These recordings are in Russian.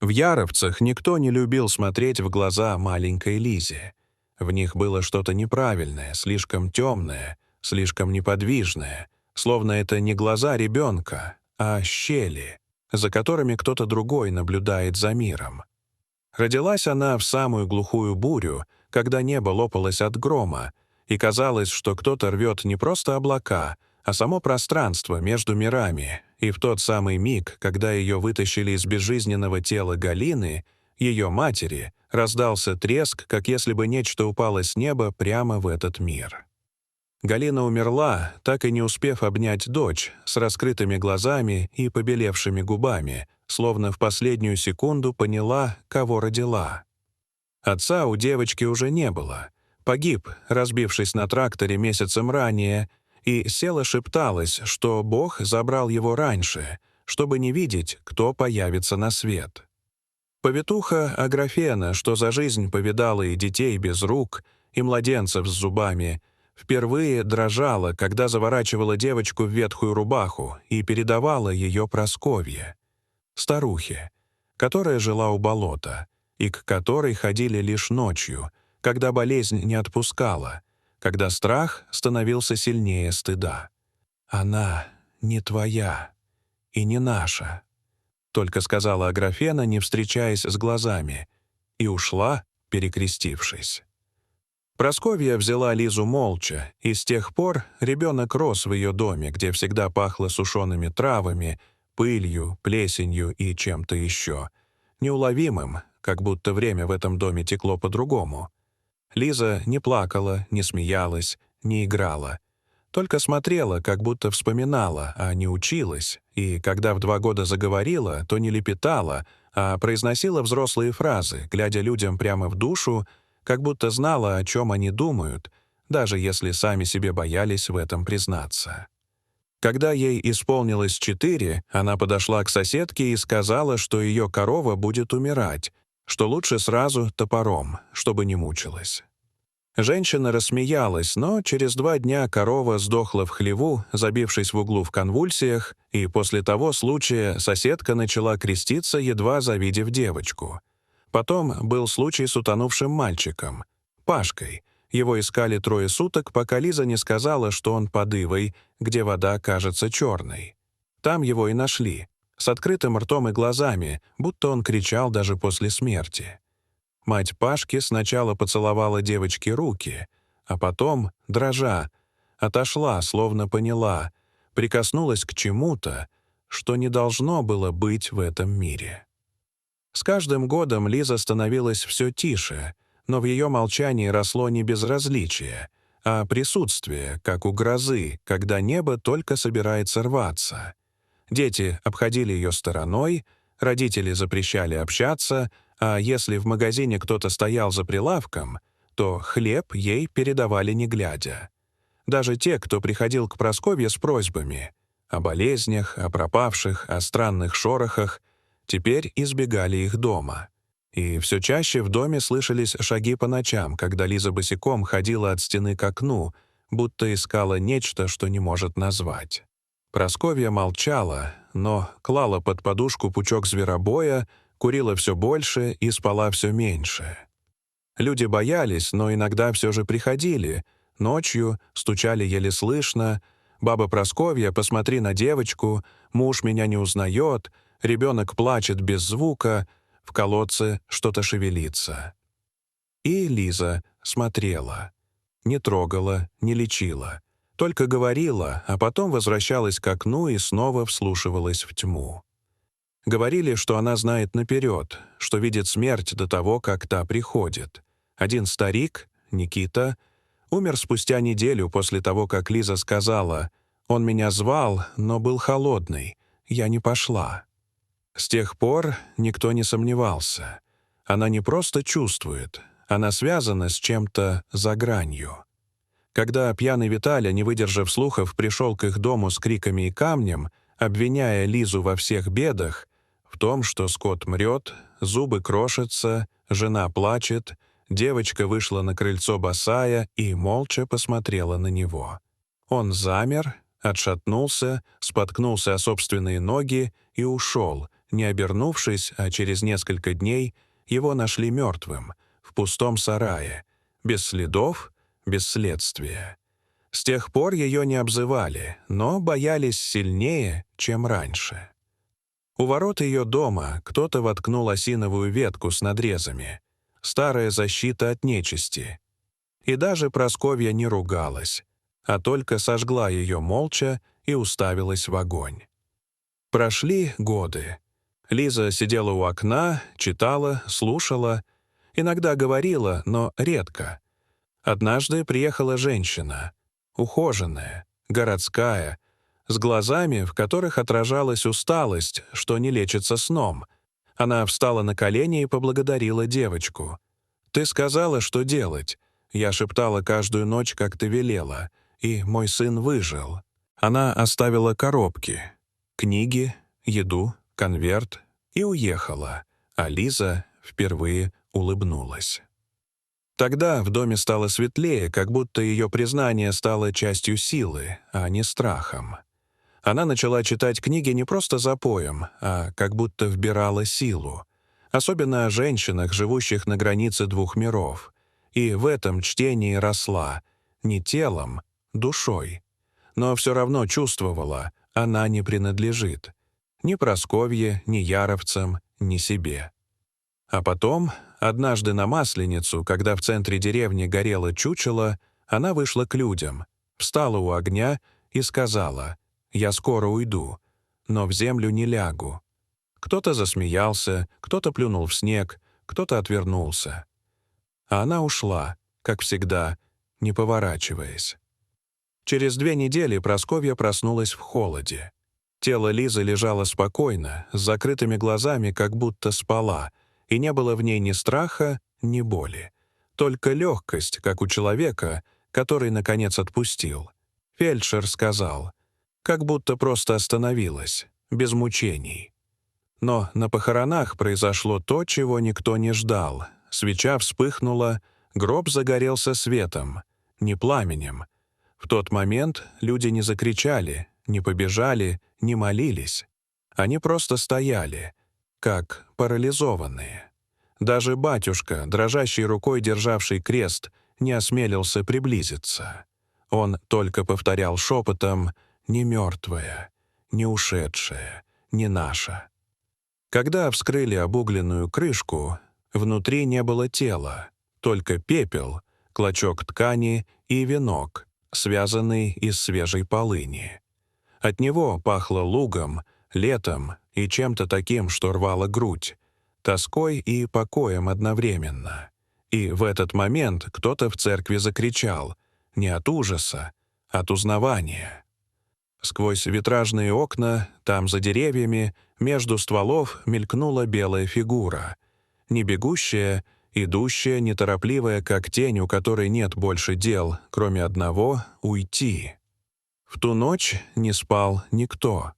В Яровцах никто не любил смотреть в глаза маленькой Лизе. В них было что-то неправильное, слишком темное, слишком неподвижное, словно это не глаза ребенка, а щели, за которыми кто-то другой наблюдает за миром. Родилась она в самую глухую бурю, когда небо лопалось от грома, и казалось, что кто-то рвет не просто облака, а само пространство между мирами, и в тот самый миг, когда ее вытащили из безжизненного тела Галины, ее матери, раздался треск, как если бы нечто упало с неба прямо в этот мир. Галина умерла, так и не успев обнять дочь, с раскрытыми глазами и побелевшими губами, словно в последнюю секунду поняла, кого родила. Отца у девочки уже не было. Погиб, разбившись на тракторе месяцем ранее, и Села шепталась, что Бог забрал его раньше, чтобы не видеть, кто появится на свет. Повитуха Аграфена, что за жизнь повидала и детей без рук, и младенцев с зубами, впервые дрожала, когда заворачивала девочку в ветхую рубаху и передавала ее Прасковье, старухе, которая жила у болота, и к которой ходили лишь ночью, когда болезнь не отпускала, когда страх становился сильнее стыда. «Она не твоя и не наша», — только сказала Аграфена, не встречаясь с глазами, и ушла, перекрестившись. Прасковья взяла Лизу молча, и с тех пор ребенок рос в ее доме, где всегда пахло сушеными травами, пылью, плесенью и чем-то еще, неуловимым, как будто время в этом доме текло по-другому. Лиза не плакала, не смеялась, не играла. Только смотрела, как будто вспоминала, а не училась, и когда в 2 года заговорила, то не лепетала, а произносила взрослые фразы, глядя людям прямо в душу, как будто знала, о чем они думают, даже если сами себе боялись в этом признаться. Когда ей исполнилось 4, она подошла к соседке и сказала, что ее корова будет умирать, что лучше сразу топором, чтобы не мучилась. Женщина рассмеялась, но через 2 дня корова сдохла в хлеву, забившись в углу в конвульсиях, и после того случая соседка начала креститься, едва завидев девочку. Потом был случай с утонувшим мальчиком, Пашкой. Его искали 3 суток, пока Лиза не сказала, что он под Ивой, где вода кажется черной. Там его и нашли, с открытым ртом и глазами, будто он кричал даже после смерти. Мать Пашки сначала поцеловала девочке руки, а потом, дрожа, отошла, словно поняла, прикоснулась к чему-то, что не должно было быть в этом мире. С каждым годом Лиза становилась все тише, но в ее молчании росло не безразличие, а присутствие, как у грозы, когда небо только собирается рваться. Дети обходили ее стороной, родители запрещали общаться, а если в магазине кто-то стоял за прилавком, то хлеб ей передавали не глядя. Даже те, кто приходил к Прасковье с просьбами о болезнях, о пропавших, о странных шорохах, теперь избегали их дома. И все чаще в доме слышались шаги по ночам, когда Лиза босиком ходила от стены к окну, будто искала нечто, что не может назвать. Прасковья молчала, но клала под подушку пучок зверобоя, курила все больше и спала все меньше. Люди боялись, но иногда все же приходили. Ночью стучали еле слышно: «Баба Прасковья, посмотри на девочку, муж меня не узнает, ребенок плачет без звука, в колодце что-то шевелится». И Лиза смотрела. Не трогала, не лечила. Только говорила, а потом возвращалась к окну и снова вслушивалась в тьму. Говорили, что она знает наперед, что видит смерть до того, как та приходит. Один старик, Никита, умер спустя неделю после того, как Лиза сказала: «Он меня звал, но был холодный, я не пошла». С тех пор никто не сомневался. Она не просто чувствует, она связана с чем-то за гранью. Когда пьяный Виталя, не выдержав слухов, пришел к их дому с криками и камнем, обвиняя Лизу во всех бедах, в том, что скот мрет, зубы крошатся, жена плачет, девочка вышла на крыльцо босая и молча посмотрела на него. Он замер, отшатнулся, споткнулся о собственные ноги и ушел, Не обернувшись, а через несколько дней его нашли мертвым, в пустом сарае, без следов, без следствия. С тех пор ее не обзывали, но боялись сильнее, чем раньше. У ворот ее дома кто-то воткнул осиновую ветку с надрезами. Старая защита от нечисти. И даже Прасковья не ругалась, а только сожгла ее молча и уставилась в огонь. Прошли годы. Лиза сидела у окна, читала, слушала, иногда говорила, но редко. Однажды приехала женщина, ухоженная, городская, с глазами, в которых отражалась усталость, что не лечится сном. Она встала на колени и поблагодарила девочку. «Ты сказала, что делать. Я шептала каждую ночь, как ты велела, и мой сын выжил». Она оставила коробки, книги, еду, конверт и уехала, а Лиза впервые улыбнулась. Тогда в доме стало светлее, как будто ее признание стало частью силы, а не страхом. Она начала читать книги не просто запоем, а как будто вбирала силу. Особенно о женщинах, живущих на границе двух миров. И в этом чтении росла, не телом, душой. Но все равно чувствовала, она не принадлежит. Ни Прасковье, ни Яровцам, ни себе. А потом, однажды на Масленицу, когда в центре деревни горело чучело, она вышла к людям, встала у огня и сказала: «Я скоро уйду, но в землю не лягу». Кто-то засмеялся, кто-то плюнул в снег, кто-то отвернулся. А она ушла, как всегда, не поворачиваясь. Через 2 недели Прасковья проснулась в холоде. Тело Лизы лежало спокойно, с закрытыми глазами, как будто спала, и не было в ней ни страха, ни боли. Только легкость, как у человека, который, наконец, отпустил. Фельдшер сказал, как будто просто остановилась, без мучений. Но на похоронах произошло то, чего никто не ждал. Свеча вспыхнула, гроб загорелся светом, не пламенем. В тот момент люди не закричали, не побежали, не молились. Они просто стояли, как парализованные. Даже батюшка, дрожащей рукой державший крест, не осмелился приблизиться. Он только повторял шепотом: «Не мертвая, не ушедшая, не наша». Когда вскрыли обугленную крышку, внутри не было тела, только пепел, клочок ткани и венок, связанный из свежей полыни. От него пахло лугом, летом и чем-то таким, что рвало грудь, тоской и покоем одновременно. И в этот момент кто-то в церкви закричал, не от ужаса, от узнавания. Сквозь витражные окна, там за деревьями, между стволов мелькнула белая фигура. Не бегущая, идущая, неторопливая, как тень, у которой нет больше дел, кроме одного — уйти. В ту ночь не спал никто.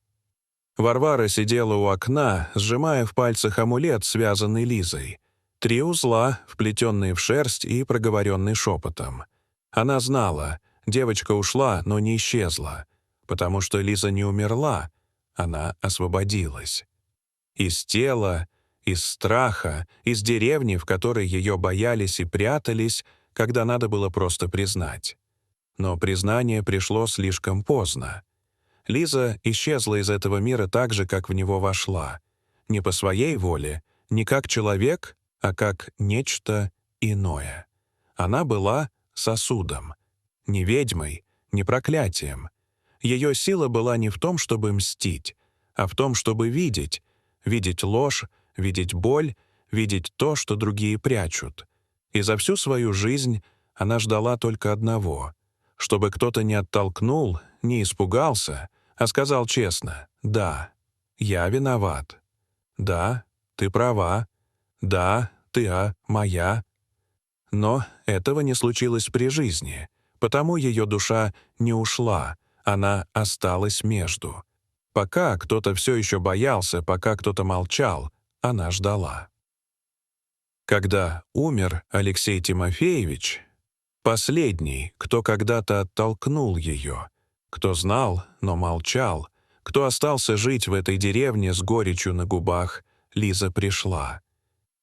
Варвара сидела у окна, сжимая в пальцах амулет, связанный Лизой. 3 узла, вплетенные в шерсть и проговоренный шепотом. Она знала, девочка ушла, но не исчезла, потому что Лиза не умерла, она освободилась. Из тела, из страха, из деревни, в которой ее боялись и прятались, когда надо было просто признать. Но признание пришло слишком поздно. Лиза исчезла из этого мира так же, как в него вошла. Не по своей воле, не как человек, а как нечто иное. Она была сосудом, не ведьмой, не проклятием. Ее сила была не в том, чтобы мстить, а в том, чтобы видеть ложь, видеть боль, видеть то, что другие прячут. И за всю свою жизнь она ждала только одного — чтобы кто-то не оттолкнул, не испугался, а сказал честно: «Да, я виноват. Да, ты права. Да, ты моя». Но этого не случилось при жизни, потому ее душа не ушла, она осталась между. Пока кто-то все еще боялся, пока кто-то молчал, она ждала. Когда умер Алексей Тимофеевич, последний, кто когда-то оттолкнул ее, кто знал, но молчал, кто остался жить в этой деревне с горечью на губах, Лиза пришла.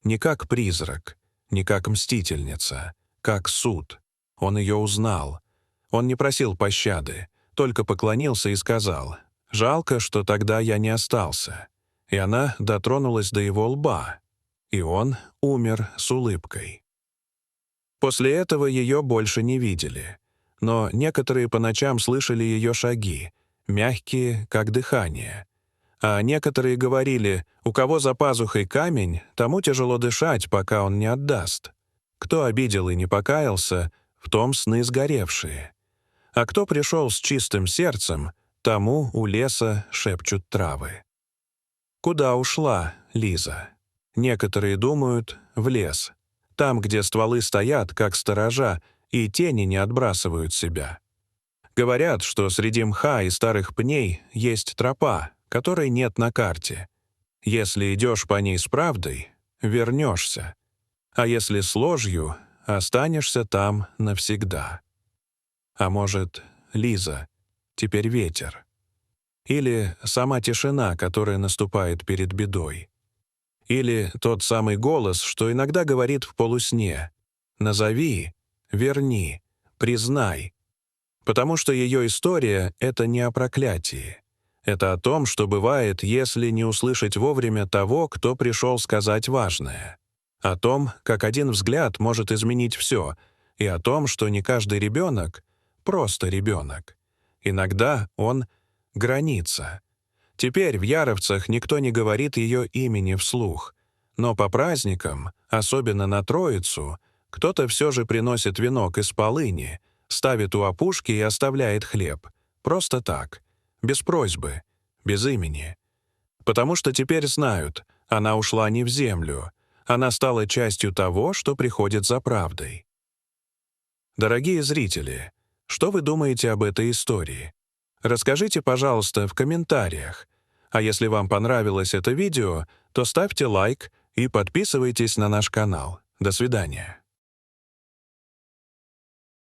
Не как призрак, не как мстительница, как суд. Он ее узнал. Он не просил пощады, только поклонился и сказал: «Жалко, что тогда я не остался». И она дотронулась до его лба, и он умер с улыбкой. После этого ее больше не видели, но некоторые по ночам слышали ее шаги, мягкие, как дыхание. А некоторые говорили: «У кого за пазухой камень, тому тяжело дышать, пока он не отдаст. Кто обидел и не покаялся, в том сны сгоревшие. А кто пришел с чистым сердцем, тому у леса шепчут травы». Куда ушла Лиза? Некоторые думают, в лес. Там, где стволы стоят, как сторожа, и тени не отбрасывают себя. Говорят, что среди мха и старых пней есть тропа, которой нет на карте. Если идешь по ней с правдой, вернешься. А если с ложью, останешься там навсегда. А может, Лиза, теперь ветер. Или сама тишина, которая наступает перед бедой. Или тот самый голос, что иногда говорит в полусне: «Назови, верни, признай». Потому что ее история — это не о проклятии. Это о том, что бывает, если не услышать вовремя того, кто пришел сказать важное. О том, как один взгляд может изменить все, и о том, что не каждый ребенок — просто ребенок. Иногда он — граница. Теперь в Яровцах никто не говорит ее имени вслух, но по праздникам, особенно на Троицу, кто-то все же приносит венок из полыни, ставит у опушки и оставляет хлеб. Просто так, без просьбы, без имени. Потому что теперь знают, она ушла не в землю, она стала частью того, что приходит за правдой. Дорогие зрители, что вы думаете об этой истории? Расскажите, пожалуйста, в комментариях. А если вам понравилось это видео, то ставьте лайк и подписывайтесь на наш канал. До свидания.